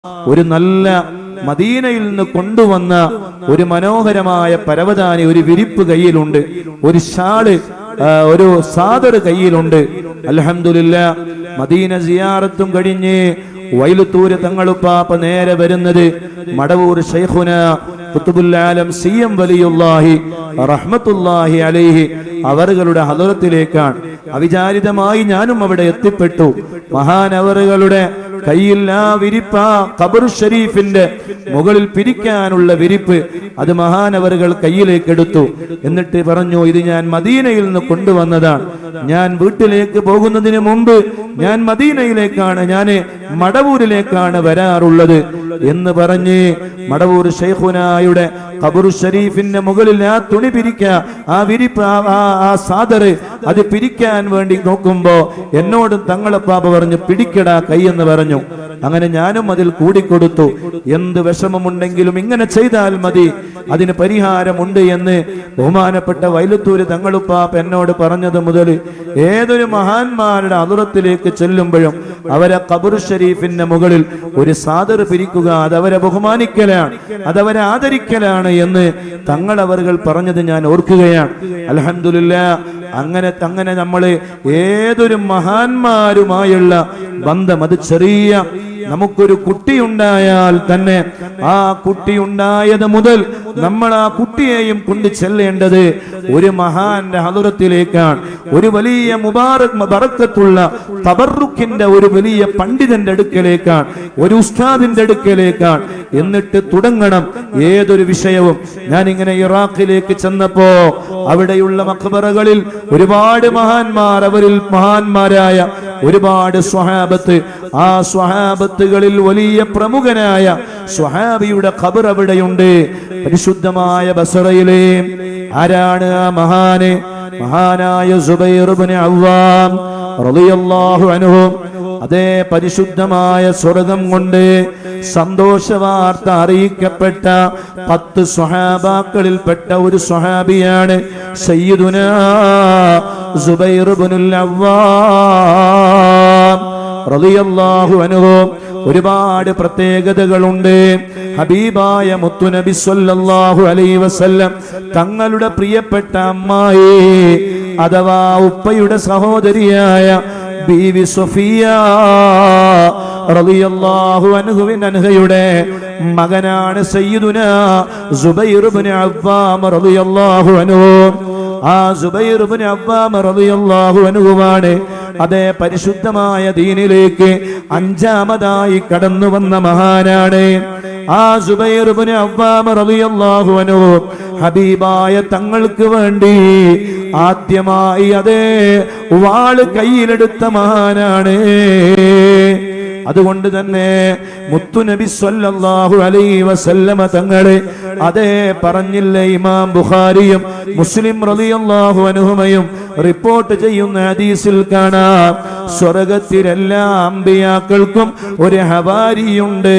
ഒരു നല്ല മദീനയിൽ നിന്ന് കൊണ്ടുവന്ന ഒരു മനോഹരമായ പരവതാനി, ഒരു വിരിപ്പ് കയ്യിലുണ്ട്, ഒരു ഷാള്, ഒരു സാദർ കയ്യിലുണ്ട്. അൽഹംദുലില്ലാഹ്, മദീന സിയാറത്തും കഴിഞ്ഞ് വൈലുത്തൂര് തങ്ങളുപ്പാപ്പ നേരെ വരുന്നത് മടവൂർ ശൈഖുന ഖുതുബുൽ ആലം സിഎം വലിയുല്ലാഹി റഹ്മത്തുള്ളാഹി അലൈഹി അവറുകളുടെ ഹദറത്തിലേക്കാണ്. അവിചാരിതമായി ഞാനും അവിടെ എത്തിപ്പെട്ടു. മഹാനവറുകളുടെ കയ്യിൽ ആ വിരിപ്പ, ഖബർ ഷരീഫിന്റെ മുകളിൽ പിരിക്കാനുള്ള വിരിപ്പ്, അത് മഹാനവറുകൾ കയ്യിലേക്ക് എടുത്തു. എന്നിട്ട് പറഞ്ഞു, ഇത് ഞാൻ മദീനയിൽ നിന്ന് കൊണ്ടുവന്നതാണ്. ഞാൻ വീട്ടിലേക്ക് പോകുന്നതിന് മുമ്പ് ഞാൻ മദീനയിലേക്കാണ്, ഞാൻ മടവൂരിലേക്കാണ് വരാറുള്ളത് എന്ന് പറഞ്ഞ് മടവൂർ ശൈഖുനായുടെ ഖബർ ഷരീഫിന്റെ മുകളിൽ ആ തുണി പിരിക്കുക, ആ വിരിപ്പ്, ആ സാദറ് അത് പിരിക്കാൻ വേണ്ടി നോക്കുമ്പോ എന്നോട് തങ്ങളപ്പാപ്പ പറഞ്ഞു, പിടിക്കടാ കൈ എന്ന് പറഞ്ഞു. അങ്ങനെ ഞാനും അതിൽ കൂടിക്കൊടുത്തു. എന്ത് വിഷമമുണ്ടെങ്കിലും ഇങ്ങനെ ചെയ്താൽ മതി, അതിന് പരിഹാരമുണ്ട് എന്ന് ബഹുമാനപ്പെട്ട വൈലുത്തൂര് തങ്ങളുപ്പാപ്പ എന്നോട് പറഞ്ഞത് മുതൽ ഏതൊരു മഹാന്മാരുടെ ഹദറത്തിലേക്ക് ചെല്ലുമ്പോഴും അവരെ ഖബർ ഷരീഫിന്റെ മുകളിൽ ഒരു സാദർ പിരിക്കുക, അതവരെ ബഹുമാനിക്കലാണ്, അതവരെ ആദരിക്കലാണ് എന്ന് തങ്ങളവറുകൾ പറഞ്ഞത് ഞാൻ ഓർക്കുകയാണ്. അൽഹംദുലില്ലാഹ്, അങ്ങനെ നമ്മള് ഏതൊരു മഹാന്മാരുമായുള്ള ബന്ധം, അത് ചെറിയ നമുക്കൊരു കുട്ടിയുണ്ടായാൽ തന്നെ ആ കുട്ടിയുണ്ടായത് മുതൽ നമ്മൾ ആ കുട്ടിയെയും കൊണ്ട് ചെല്ലേണ്ടത് ഒരു മഹാന്റെ ഹദറത്തിലേക്കാണ്. ഒരു വലിയ ബറക്കത്തുള്ള തബറുക്കിന്റെ ഒരു വലിയ പണ്ഡിതന്റെ അടുക്കലേക്കാണ്, ഒരു ഉസ്താദിന്റെ അടുക്കലേക്കാണ്. എന്നിട്ട് തുടങ്ങണം ഏതൊരു വിഷയവും. ഞാനിങ്ങനെ ഇറാഖിലേക്ക് ചെന്നപ്പോ അവിടെയുള്ള മഖ്ബറകളിൽ ഒരുപാട് മഹാന്മാർ, അവരിൽ മഹാന്മാരായ ഒരുപാട് സ്വഹാബത്ത്, ആ സ്വഹാബത്തുകളിൽ വലിയ പ്രമുഖനായ സ്വഹാബിയുടെ ഖബർ അവിടെയുണ്ട്. പരിശുദ്ധമായ ബസറയിലെ ആരാണ് ആ മഹാന്? മഹാനായ സുബൈർ ഇബ്നു അവ്വാം റളിയല്ലാഹു അൻഹു. അതേ പരിശുദ്ധമായ സ്വർഗം കൊണ്ട് സന്തോഷവാർത്ത അറിയിക്കപ്പെട്ട 10 സ്വഹാബാക്കളിൽപ്പെട്ട ഒരു സ്വഹാബിയാണ് സയ്യിദുനാ സുബൈർ ഇബ്നുൽ അവ്വാം റളിയല്ലാഹു അൻഹു. ഒരുപാട് പ്രത്യേകതകളുണ്ട്. ഹബീബായ മുത്തുനബി സ്വല്ലല്ലാഹു അലൈഹി വസല്ലം തങ്ങളുടെ പ്രിയപ്പെട്ട അമ്മായി അഥവാ ഉപ്പയുടെ സഹോദരിയായ ബീവി സഫിയ റളിയല്ലാഹു അൻഹയുടെ മകനാണ് സയ്യിദുനാ സുബൈർ ഇബ്നു അവ്വാം റളിയല്ലാഹു അൻഹു. ആ സുബൈർ ഇബ്നു അവ്വാം റളിയല്ലാഹു അൻഹുവാണ് അതേ പരിശുദ്ധമായ ദീനിലേക്ക് 5ാമതായി കടന്നു വന്ന മഹാനാണ്. ആ സുബൈർ ഇബ്നു അവ്വാം റളിയല്ലാഹു അൻഹു ഹബീബായ തങ്ങൾക്ക് വേണ്ടി ആദ്യമായി അതേ വാള് കയ്യിലെടുത്ത മഹാനാണ്. അതുകൊണ്ട് തന്നെ മുത്തുനബി സ്വല്ലല്ലാഹു അലൈഹി വസല്ലമ തങ്ങളെ അതേ പറഞ്ഞില്ലേ, ഇമാം ബുഖാരിയും മുസ്ലിം റളിയല്ലാഹു അൻഹുമയും റിപ്പോർട്ട് ചെയ്യുന്ന ഹദീസിൽ കാണാം, സ്വർഗത്തിലെല്ലാ അമ്പിയാക്കൾക്കും ഒരു ഹവാരിയുണ്ട്,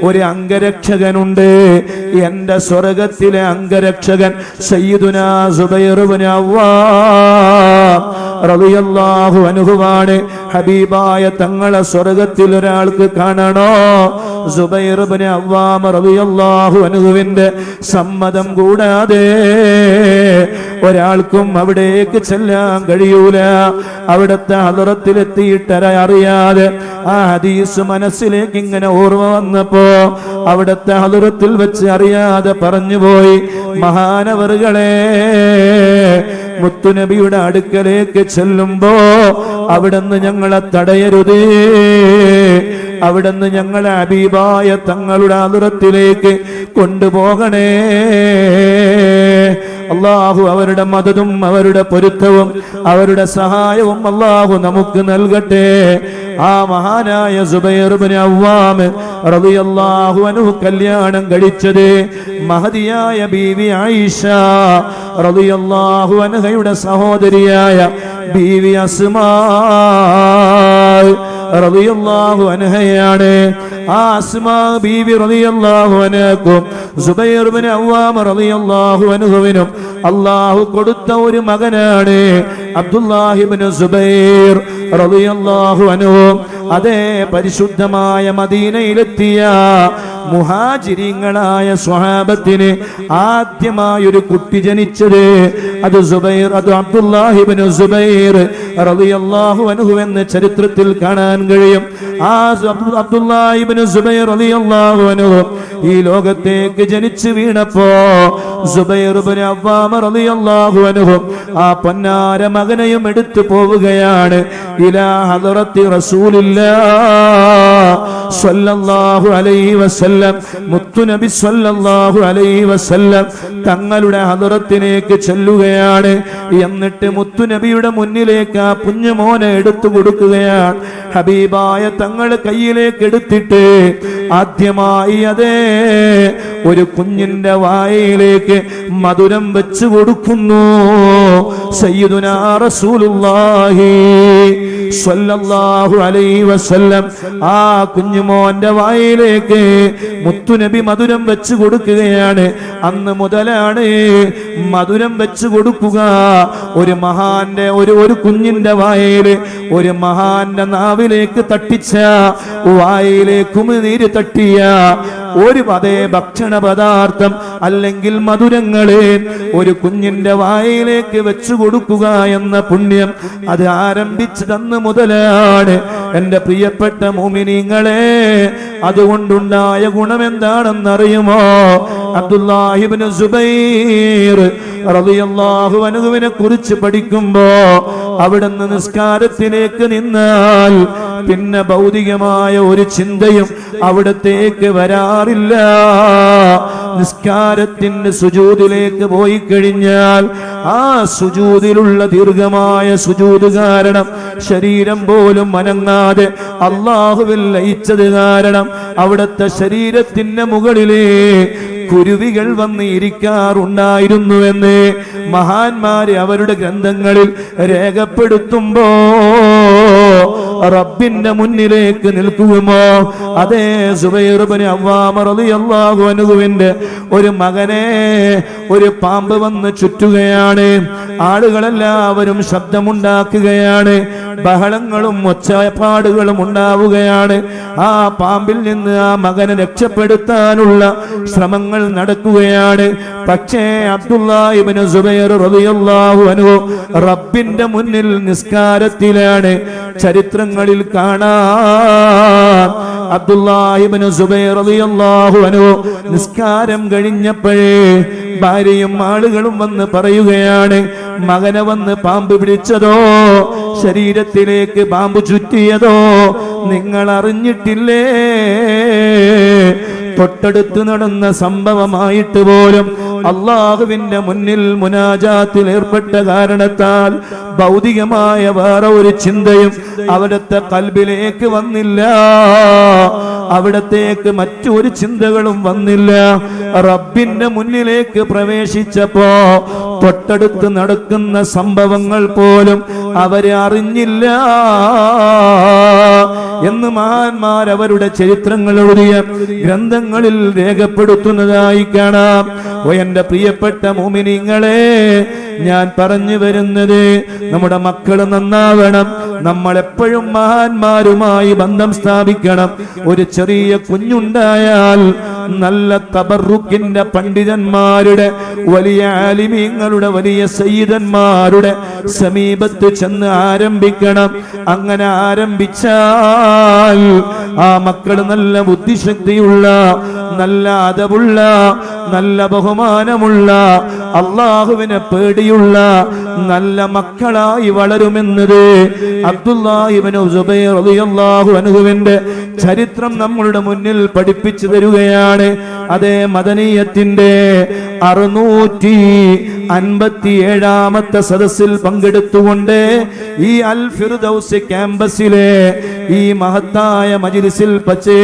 ഒരു അംഗരക്ഷകനുണ്ട്. എന്റെ സ്വർഗത്തിലെ അംഗരക്ഷകൻ സയ്യിദുനാ സുബൈർ ഇബ്നു അവ്വാം റളിയല്ലാഹു അൻഹുവാണ്. ഹബീബായ തങ്ങളെ സ്വർഗത്തിൽ ഒരാൾക്ക് കാണണോ, സുബൈർ ഇബ്നു അവ്വാം റളിയല്ലാഹു അൻഹുവിന്റെ സമ്മതം കൂടാതെ ഒരാൾക്കും അവിടേക്ക് ചെല്ലാൻ കഴിയൂല. അവിടുത്തെ ഹദറത്തിലെത്തിയിട്ട് അറിയാതെ ആ ഹദീസ് മനസ്സിലേക്ക് ഇങ്ങനെ ഓർമ്മ വന്നപ്പോ അവിടുത്തെ ഹദറത്തിൽ വെച്ച് അറിയാതെ പറഞ്ഞുപോയി, മഹാനവറുകളെ, മുത്തുനബിയുടെ അടുക്കലേക്ക് ചെല്ലുമ്പോ അവിടുന്ന് ഞങ്ങളെ തടയരുതേ, അവിടുന്ന് ഞങ്ങളെ ഹബീബായ തങ്ങളുടെ ഹദറത്തിലേക്ക് കൊണ്ടുപോകണേ. അല്ലാഹു അവരുടെ മദതും അവരുടെ പൊരുത്തവും അവരുടെ സഹായവും അല്ലാഹു നമുക്ക് നൽകട്ടെ. ആ മഹാനായ സുബൈർ ഇബ്നു അവ്വാം റളിയല്ലാഹു അൻഹു കല്യാണം കഴിച്ചത് മഹദിയായ ബീവി ആയിഷ റളിയല്ലാഹു അൻഹയുടെ സഹോദരിയായ ബീവി അസ്മാ റളിയല്ലാഹു അൻഹയാണ്. ആ അസ്മാ ബീവി റളിയല്ലാഹു അൻഹക്കും സുബൈർ ഇബ്നു അവ്വാം റളിയല്ലാഹു അൻഹുവിനും അല്ലാഹു കൊടുത്ത ഒരു മകനാണ് അബ്ദുല്ലാഹി ഇബ്നു സുബൈർ റളിയല്ലാഹു അൻഹു. അതേ പരിശുദ്ധമായ മദീനയിലെത്തിയ മുഹാജിരിങ്ങളായ സ്വഹാബത്തിന് ആദ്യമായൊരു കുട്ടി ജനിച്ചത് അത് അബ്ദുല്ലാഹി ഇബ്നു സുബൈർ റളിയല്ലാഹു അൻഹു എന്ന ചരിത്രത്തിൽ കാണാൻ കഴിയും. ആ അബ്ദുല്ലാഹി ഇബ്നു സുബൈർ റളിയല്ലാഹു അൻഹു ഈ ലോകത്തേക്ക് ജനിച്ചു വീണപ്പോ സുബൈർ ഇബ്നു അവ്വാം റളിയല്ലാഹു അൻഹു ആ പൊന്നാര മകനെയും എടുത്തു പോവുകയാണ് ഇലാ ഹദറത്തി റസൂലില്ലാഹ് സ്വല്ലല്ലാഹു അലൈഹി വസല്ലം. മുത്തുനബി സ്വല്ലല്ലാഹു അലൈഹി വസല്ലം തങ്ങളുടെ ഹദറത്തിലേക്ക് ചെല്ലുകയാണ്. എന്നിട്ട് മുത്തുനബിയുടെ മുന്നിലേക്ക് ആ കുഞ്ഞുമോനെ എടുത്തു കൊടുക്കുകയാണ്. ഹബീബായ തങ്ങളുടെ കയ്യിലേക്ക് എടുത്തിട്ട് ആദ്യമായി അതേ ഒരു കുഞ്ഞിന്റെ വായിലേക്ക് മധുരം വെച്ചു കൊടുക്കുന്നു. സയ്യിദുനാ റസൂലുള്ളാഹി സ്വല്ലല്ലാഹു അലൈഹി വസല്ലം ആ കുഞ്ഞുമോന്റെ വായിലേക്ക് മുത്തുനബി മധുരം വെച്ചു കൊടുക്കുകയാണ്. അന്ന് മുതലാണ് മധുരം വെച്ചു കൊടുക്കുക. ഒരു മഹാന്റെ ഒരു കുഞ്ഞിന്റെ വായിൽ ഒരു മഹാന്റെ നാവിലേക്ക് തട്ടിച്ച വായിലേക്ക് ഉമിനീര് തട്ടിയ ഒരു അതേ ഭക്ഷണ പദാർത്ഥം അല്ലെങ്കിൽ മധുരങ്ങളെ ഒരു കുഞ്ഞിന്റെ വായിലേക്ക് വെച്ചു കൊടുക്കുക എന്ന പുണ്യം അത് ആരംഭിച്ചതന്ന് മുതലാണ്. എന്റെ പ്രിയപ്പെട്ട മുഅ്മിനീങ്ങളെ, അതുകൊണ്ടുണ്ടായ ഗുണം എന്താണെന്നറിയുമോ? അബ്ദുല്ലാഹി ഇബ്നു സുബൈർ റളിയല്ലാഹു അൻഹുവിനെ കുറിച്ച് പഠിക്കുമ്പോ അവിടുന്ന് നിസ്കാരത്തിലേക്ക് നിന്നാൽ പിന്നെ ഭൗതികമായ ഒരു ചിന്തയും അവിടത്തേക്ക് വരാറില്ല. നിസ്കാരത്തിന്റെ സുജൂദിലേക്ക് പോയി കഴിഞ്ഞാൽ ആ സുജൂദിലുള്ള ദീർഘമായ സുജൂദ് കാരണം ശരീരം പോലും അനങ്ങാതെ അല്ലാഹുവിൽ ലയിച്ചത് കാരണം അവിടുത്തെ ശരീരത്തിന്റെ മുകളിലേ കുരുവികൾ വന്ന് ഇരിക്കാറുണ്ടായിരുന്നുവെന്ന് മഹാന്മാര് അവരുടെ ഗ്രന്ഥങ്ങളിൽ രേഖപ്പെടുത്തുമ്പോ റബ്ബിന്റെ മുന്നിലേക്ക് നിൽക്കുമോ? അതേ സുബൈർ ഇബ്നു അവ്വാം റളിയല്ലാഹു അൻഹുവിന്റെ ഒരു മകനെ ഒരു പാമ്പ് വന്ന് ചുറ്റുകയാണ്. ആളുകളെല്ലാവരും ശബ്ദമുണ്ടാക്കുകയാണ്, ബഹളങ്ങളും ഒച്ചപ്പാടുകളും ഉണ്ടാവുകയാണ്. ആ പാമ്പിൽ നിന്ന് ആ മകനെ രക്ഷപ്പെടുത്താനുള്ള ശ്രമങ്ങൾ നടക്കുകയാണ്. പക്ഷേ അബ്ദുല്ലാഹി ഇബ്നു സുബൈർ റളിയല്ലാഹു അൻഹു റബ്ബിന്റെ മുന്നിൽ നിസ്കാരത്തിലാണ്. ചരിത്രങ്ങളിൽ കാണാം അബ്ദുല്ലാഹി ഇബ്നു സുബൈർ റളിയല്ലാഹു അൻഹു നിസ്കാരം കഴിഞ്ഞപ്പോഴേ ഭാര്യയും ആളുകളും വന്ന് പറയുകയാണ്, മകനെ വന്ന് പാമ്പ് പിടിച്ചതോ ശരീരത്തിലേക്ക് പാമ്പ് ചുറ്റിയതോ നിങ്ങൾ അറിഞ്ഞിട്ടില്ലേ? തൊട്ടടുത്ത് നടന്ന സംഭവമായിട്ട് പോലും അള്ളാഹുവിന്റെ മുന്നിൽ മുനാജാത്തിൽ ഏർപ്പെട്ട കാരണത്താൽ ഭൗതികമായ വേറെ ഒരു ചിന്തയും അവിടുത്തെ കൽബിലേക്ക് വന്നില്ല. അവിടത്തേക്ക് മറ്റൊരു ചിന്തകളും വന്നില്ല. റബ്ബിന്റെ മുന്നിലേക്ക് പ്രവേശിച്ചപ്പോ തൊട്ടടുത്ത് നടക്കുന്ന സംഭവങ്ങൾ പോലും അവരെ അറിഞ്ഞില്ല എന്ന് മഹാന്മാർ അവരുടെ ചരിത്രങ്ങൾ എഴുതിയ ഗ്രന്ഥങ്ങളിൽ രേഖപ്പെടുത്തുന്നതായി കാണാം. ഓ എന്റെ പ്രിയപ്പെട്ട മുഅ്മിനീങ്ങളെ, ഞാൻ പറഞ്ഞു വരുന്നത് നമ്മുടെ മക്കൾ നന്നാവണം. നമ്മൾ എപ്പോഴും മഹാന്മാരുമായി ബന്ധം സ്ഥാപിക്കണം. ഒരു ചെറിയ കുഞ്ഞുണ്ടായാൽ നല്ല തബറുക്കിന്റെ പണ്ഡിതന്മാരുടെ വലിയ ആലിമീങ്ങളുടെ വലിയ സയ്യിദന്മാരുടെ സമീപത്ത് ചെന്ന് ആരംഭിക്കണം. അങ്ങനെ ആരംഭിച്ചാൽ ആ മക്കൾ നല്ല ബുദ്ധിശക്തിയുള്ള, നല്ല അദബുള്ള, നല്ല ബഹുമാനമുള്ള, അള്ളാഹുവിനെ പേടിയുള്ള നല്ല മക്കളായി വളരുമെന്നത് അബ്ദുല്ലാഹി ഇബ്നു സുബൈർ റളിയല്ലാഹു അൻഹുവിന്റെ ചരിത്രം നമ്മളുടെ മുന്നിൽ പഠിപ്പിച്ചു തരുകയാണ്. അതേ മദനിയത്തിന്റെ 657ാമത്തെ സദസ്സിൽ പങ്കെടുത്തുകൊണ്ട് ഈ അൽ ഫിർദൗസ് ക്യാമ്പസിലെ ഈ മഹത്തായ മജ്ലിസിൽ വച്ച്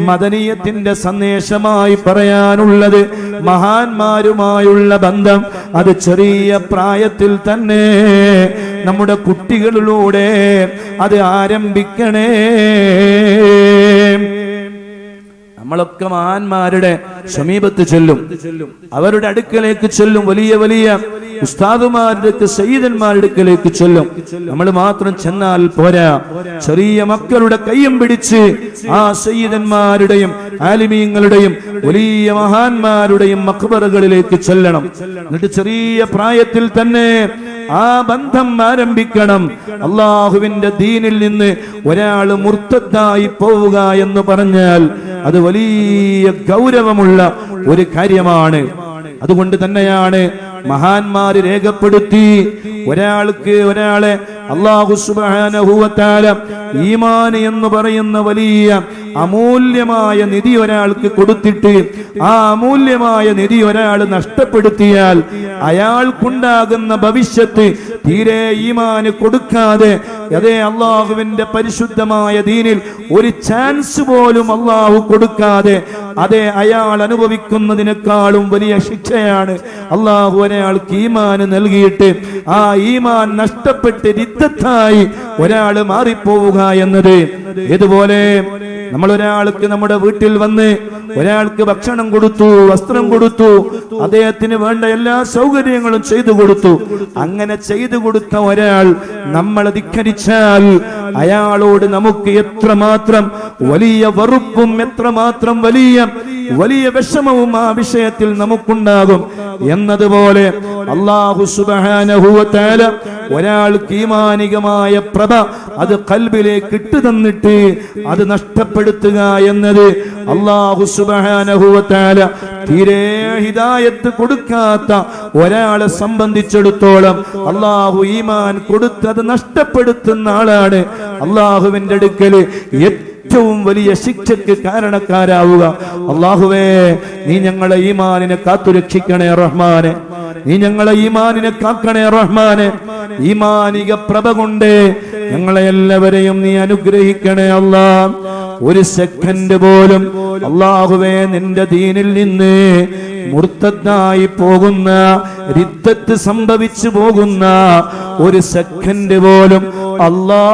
മദനിയത്തിന്റെ സന്ദേശമായി പറയാനുള്ളത്, മഹാന്മാരുമായുള്ള ബന്ധം അത് ചെറിയ പ്രായത്തിൽ തന്നെ നമ്മുടെ കുട്ടികളിലൂടെ അത് ആരംഭിക്കണേ. നമ്മളൊക്കെ മഹാന്മാരുടെ സമീപത്ത് ചെല്ലും, അവരുടെ അടുക്കലേക്ക് ചെല്ലും, വലിയ വലിയ ഉസ്താദുമാരുടെ സയ്യിദന്മാരുടെ അടുക്കലേക്ക് ചെല്ലും. നമ്മൾ മാത്രം ചെന്നാൽ പോരാ, ചെറിയ മക്കളുടെ കയ്യും പിടിച്ച് ആ സയ്യിദന്മാരുടെയും ആലിമീങ്ങളുടെയും വലിയ മഹാന്മാരുടെയും മഖ്ബറകളിലേക്ക് ചെല്ലണം. എന്നിട്ട് ചെറിയ പ്രായത്തിൽ തന്നെ ആ ബന്ധം ആരംഭിക്കണം. അള്ളാഹുവിന്റെ ദീനിൽ നിന്ന് ഒരാൾ മുർത്തദ്ദായി പോവുക എന്ന് പറഞ്ഞാൽ അത് വലിയ ഗൗരവമുള്ള ഒരു കാര്യമാണ്. അതുകൊണ്ട് തന്നെയാണ് മഹാന്മാര് രേഖപ്പെടുത്തി, ഒരാളെ അല്ലാഹു സുബ്ഹാനഹു വ തആല ഈമാൻ എന്ന് പറയുന്ന വലിയ അമൂല്യമായ നിധി ഒരാൾക്ക് കൊടുത്തിട്ട് ആ അമൂല്യമായ നിധി ഒരാൾ നഷ്ടപ്പെടുത്തിയാൽ അയാൾക്കുണ്ടാകുന്ന ഭവിഷ്യത്ത് തീരെ ഈമാന് കൊടുക്കാതെ, അതേ അള്ളാഹുവിന്റെ പരിശുദ്ധമായ ദീനിൽ ഒരു ചാൻസ് പോലും അള്ളാഹു കൊടുക്കാതെ അതേ അയാൾ അനുഭവിക്കുന്നതിനേക്കാളും വലിയ ശിക്ഷയാണ് അള്ളാഹു ഒരാൾക്ക് ഈമാന് നൽകിയിട്ട് ആ ഈമാൻ നഷ്ടപ്പെട്ട് റിദ്ദത്തായി ഒരാൾ മാറിപ്പോവുക എന്നത്. ഇതുപോലെ നമ്മൾ ഒരാൾക്ക് നമ്മുടെ വീട്ടിൽ വന്ന് ഒരാൾക്ക് ഭക്ഷണം കൊടുത്തു, വസ്ത്രം കൊടുത്തു, അദ്ദേഹത്തിന് വേണ്ട എല്ലാ സൗകര്യങ്ങളും ചെയ്തു കൊടുത്തു. അങ്ങനെ ചെയ്തു കൊടുത്ത ഒരാൾ നമ്മൾ ധിക്കരിച്ചാൽ അയാളോട് നമുക്ക് എത്രമാത്രം വലിയ വെറുപ്പും എത്രമാത്രം വലിയ വിഷമവും ആ വിഷയത്തിൽ നമുക്കുണ്ടാകും എന്നതുപോലെ അല്ലാഹു സുബ്ഹാനഹു വ തആല ഒരാൾക്ക് ഈമാനികമായ പ്രഭ അത് ഖൽബിലേക്ക് ഇട്ടു തന്നിട്ട് അത് നഷ്ടപ്പെടുത്തുക എന്നത് അല്ലാഹു സുബ്ഹാനഹു വ തആല തീരെ ഹിദായത്ത് കൊടുക്കാത്ത ഒരാളെ സംബന്ധിച്ചിടത്തോളം അല്ലാഹു ഈമാൻ കൊടുത്ത് അത് നഷ്ടപ്പെടുത്തുന്ന ആളാണ് അല്ലാഹുവിന്റെ അടുക്കൽ ഏറ്റവും വലിയ ശിക്ഷയ്ക്ക് കാരണക്കാരാവുക. അല്ലാഹുവേ, നീ ഞങ്ങളെ ഈമാനിനെ കാത്തുരക്ഷിക്കണേ റഹ്മാനെ, നീ ഞങ്ങളെ ഈമാനിനെ കാക്കണേ റഹ്മാനെ. ഈമാനിക പ്രഭ കൊണ്ട് ഞങ്ങളെ എല്ലാവരെയും നീ അനുഗ്രഹിക്കണേ അല്ലാ. ഒരു സെക്കൻഡ് പോലും അല്ലാഹുവേ നിന്റെ ദീനിൽ നിന്ന് മുർത്തദ്ദായി പോകുന്ന, റിദ്ദത്ത് സംഭവിച്ചു പോകുന്ന ഒരു സെക്കൻഡ് പോലും അല്ലാ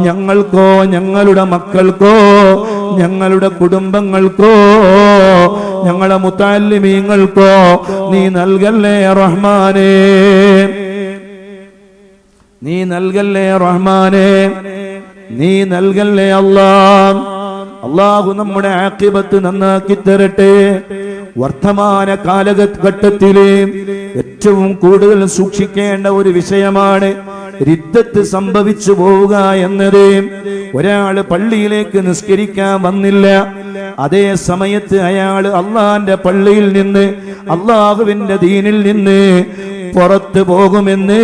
ഞങ്ങൾക്കോ ഞങ്ങളുടെ മക്കൾക്കോ ഞങ്ങളുടെ കുടുംബങ്ങൾക്കോ ഞങ്ങളുടെ മുത്തഅല്ലിമീങ്ങൾക്കോ നീ നൽകല്ലേ റഹ്മാനേ, നീ നൽകല്ലേ റഹ്മാനേ, നീ നൽകല്ലേ അല്ലാഹ്. അല്ലാഹു നമ്മുടെ ആഖിബത്ത് നന്നാക്കി തരട്ടെ. വർത്തമാന കാലഘട്ടത്തിലെ ഏറ്റവും കൂടുതൽ സൂക്ഷിക്കേണ്ട ഒരു വിഷയമാണ് റിദ്ദത്ത് സംഭവിച്ചു പോവുക എന്നത്. ഒരാള് പള്ളിയിലേക്ക് നിസ്കരിക്കാൻ വന്നില്ല, അതേ സമയത്ത് അയാൾ അള്ളാന്റെ പള്ളിയിൽ നിന്ന് അള്ളാഹുവിന്റെ ദീനിൽ നിന്ന് പുറത്തു പോകുമെന്ന്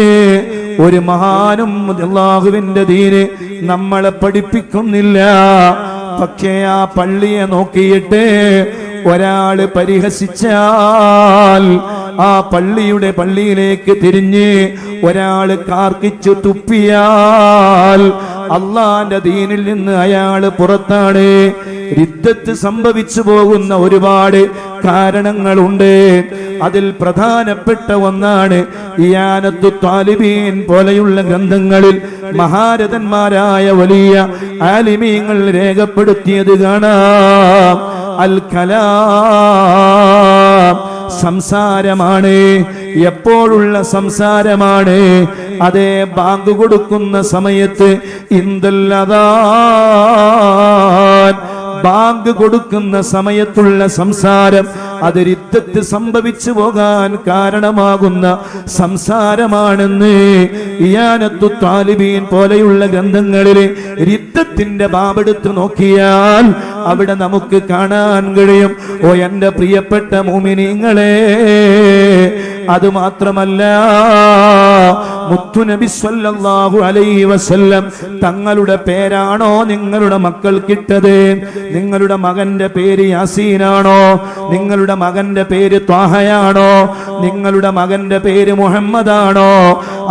ഒരു മഹാനും അള്ളാഹുവിന്റെ ദീന് നമ്മളെ പഠിപ്പിക്കുന്നില്ല. പക്ഷേ ആ പള്ളിയെ നോക്കിയിട്ട് ഒരാള് പരിഹസിച്ചാൽ, ആ പള്ളിയിലേക്ക് തിരിഞ്ഞ് ഒരാള് കാർക്കിച്ചു തുപ്പിയാൽ അള്ളാന്റെ ദീനിൽ നിന്ന് അയാള് പുറത്താണ്. റിദ്ദത്ത് സംഭവിച്ചു പോകുന്ന ഒരുപാട് കാരണങ്ങളുണ്ട്. അതിൽ പ്രധാനപ്പെട്ട ഒന്നാണ് ഇയാനത്തു ത്വാലിബീൻ പോലെയുള്ള ഗ്രന്ഥങ്ങളിൽ മഹാരഥന്മാരായ വലിയ ആലിമീങ്ങൾ രേഖപ്പെടുത്തിയത് കാണാം. അൽ കലാം, സംസാരമാണ്. എപ്പോഴുള്ള സംസാരമാണ്? അതേ ബാങ്ക് കൊടുക്കുന്ന സമയത്ത് ഇന്ദല്ലദാൻ, ബാങ്ക് കൊടുക്കുന്ന സമയത്തുള്ള സംസാരം അത് റിദ്ദത്ത് സംഭവിച്ചു പോകാൻ കാരണമാകുന്ന സംസാരമാണെന്ന് ഇയാനത്തു ത്വാലിബീൻ പോലെയുള്ള ഗ്രന്ഥങ്ങളിലെ റിദ്ദത്തിന്റെ ബാബെടുത്ത് നോക്കിയാൽ അവിടെ നമുക്ക് കാണാൻ കഴിയും. ഓ എന്റെ പ്രിയപ്പെട്ട മുഅ്മിനീങ്ങളെ, അത് മാത്രമല്ല, മുത്തുനബി സ്വല്ലല്ലാഹു അലൈഹി വസല്ലം തങ്ങളുടെ പേരാണോ നിങ്ങളുടെ മക്കൾക്കിട്ടത്? നിങ്ങളുടെ മകന്റെ പേര് യാസീനാണോ? നിങ്ങളുടെ മകന്റെ പേര് ത്വാഹയാണോ? നിങ്ങളുടെ മകന്റെ പേര് മുഹമ്മദാണോ?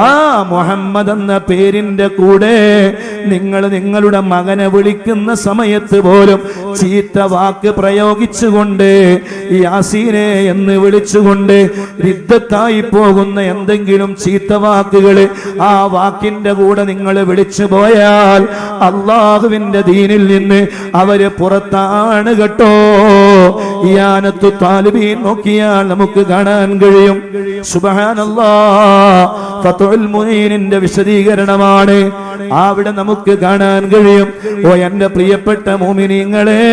ആ മുഹമ്മദ് എന്ന പേരിന്റെ കൂടെ നിങ്ങൾ നിങ്ങളുടെ മകനെ വിളിക്കുന്ന സമയത്ത് പോലും ചീത്ത വാക്ക് പ്രയോഗിച്ചുകൊണ്ട് യാസീനെ എന്ന് വിളിച്ചുകൊണ്ട് റിദ്ദത്ത് ബർക്കത്തായി പോകുന്ന എന്തെങ്കിലും ചീത്ത വാക്കുകള് ആ വാക്കിന്റെ കൂടെ നിങ്ങൾ വിളിച്ചു പോയാൽ അള്ളാഹുവിന്റെ ദീനിൽ നിന്ന് അവര് പുറത്താണ് കേട്ടോ. ഇയാനത്തു താലിബീൻ നോക്കിയാൽ നമുക്ക് കാണാൻ കഴിയും. സുബ്ഹാനല്ലാഹ്, ഫത്ഹുൽ മുഈനിന്റെ വിശദീകരണമാണ്. അവിടെ നമുക്ക് കാണാൻ കഴിയും. ഓ എന്റെ പ്രിയപ്പെട്ട മുഅ്മിനീങ്ങളെ,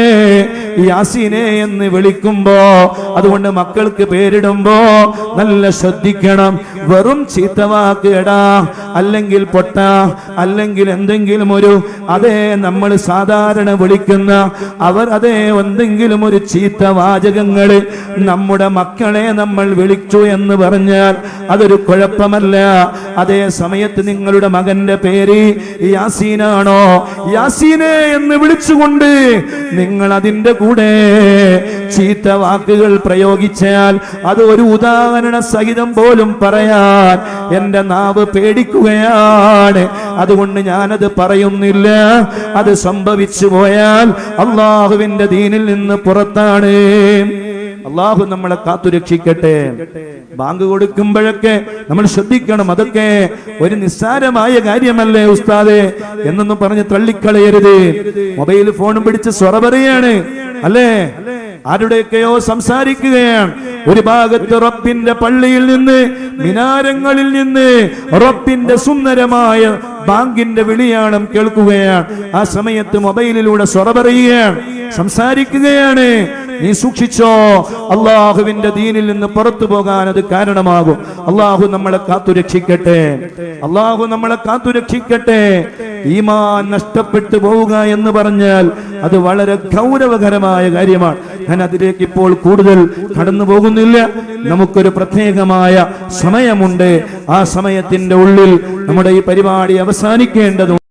യാസീനെ എന്ന് വിളിക്കുമ്പോ, അതുകൊണ്ട് മക്കൾക്ക് പേരിടുമ്പോ നല്ല ശ്രദ്ധിക്കണം. വെറും ചീത്തവാക്ക് എടാ, അല്ലെങ്കിൽ പൊട്ട, അല്ലെങ്കിൽ എന്തെങ്കിലും ഒരു അതേ നമ്മൾ സാധാരണ വിളിക്കുന്ന അവർ അതേ എന്തെങ്കിലും ഒരു ചീത്ത വാചകങ്ങള് നമ്മുടെ മക്കളെ നമ്മൾ വിളിച്ചു എന്ന് പറഞ്ഞാൽ അതൊരു കുഴപ്പമല്ല. അതേ സമയത്ത് നിങ്ങളുടെ മകന്റെ പേര് യാസീനാണോ, യാസീനെ എന്ന് വിളിച്ചുകൊണ്ട് നിങ്ങൾ അതിന്റെ കൂടെ ചീത്ത വാക്കുകൾ പ്രയോഗിച്ചാൽ അത് ഒരു ഉദാഹരണ സഹിതം പോലും പറയാൻ എന്റെ നാവ് പേടിക്കുകയാണ്. അതുകൊണ്ട് ഞാനത് പറയുന്നില്ല. അത് സംഭവിച്ചു പോയാൽ അള്ളാഹുവിന്റെ ദീനിൽ നിന്ന് പുറത്താണ്. അള്ളാഹു നമ്മളെ കാത്തുരക്ഷിക്കട്ടെ. ബാങ്ക് കൊടുക്കുമ്പോഴൊക്കെ നമ്മൾ ശ്രദ്ധിക്കണം. അതൊക്കെ ഒരു നിസ്സാരമായ കാര്യമല്ലേ ഉസ്താദേ എന്നൊന്നും പറഞ്ഞ് തള്ളിക്കളയരുത്. മൊബൈൽ ഫോണും പിടിച്ച് സ്വറ പറയാണ്, അല്ലേ? ആരുടെയൊക്കെയോ സംസാരിക്കുകയാണ്. ഒരു ഭാഗത്ത് റബ്ബിന്റെ പള്ളിയിൽ നിന്ന്, മിനാരങ്ങളിൽ നിന്ന് റബ്ബിന്റെ സുന്ദരമായ ബാങ്കിന്റെ വിളിയാണം കേൾക്കുകയാണ്. ആ സമയത്ത് മൊബൈലിലൂടെ സ്വറ പറയുകയാണ്, സംസാരിക്കുകയാണ്. നീ സൂക്ഷിച്ചോ, അള്ളാഹുവിന്റെ ദീനിൽ നിന്ന് പുറത്തു പോകാൻ അത് കാരണമാകും. അള്ളാഹു നമ്മളെ കാത്തുരക്ഷിക്കട്ടെ. അള്ളാഹു നമ്മളെ കാത്തുരക്ഷിക്കട്ടെ. ഈമാൻ നഷ്ടപ്പെട്ടു പോവുക എന്ന് പറഞ്ഞാൽ അത് വളരെ ഗൗരവകരമായ കാര്യമാണ്. ഞാൻ അതിലേക്ക് ഇപ്പോൾ കൂടുതൽ കടന്നു പോകുന്നില്ല. നമുക്കൊരു പ്രത്യേകമായ സമയമുണ്ട്. ആ സമയത്തിന്റെ ഉള്ളിൽ നമ്മുടെ ഈ പരിപാടി അവസാനിക്കേണ്ടതുണ്ട്.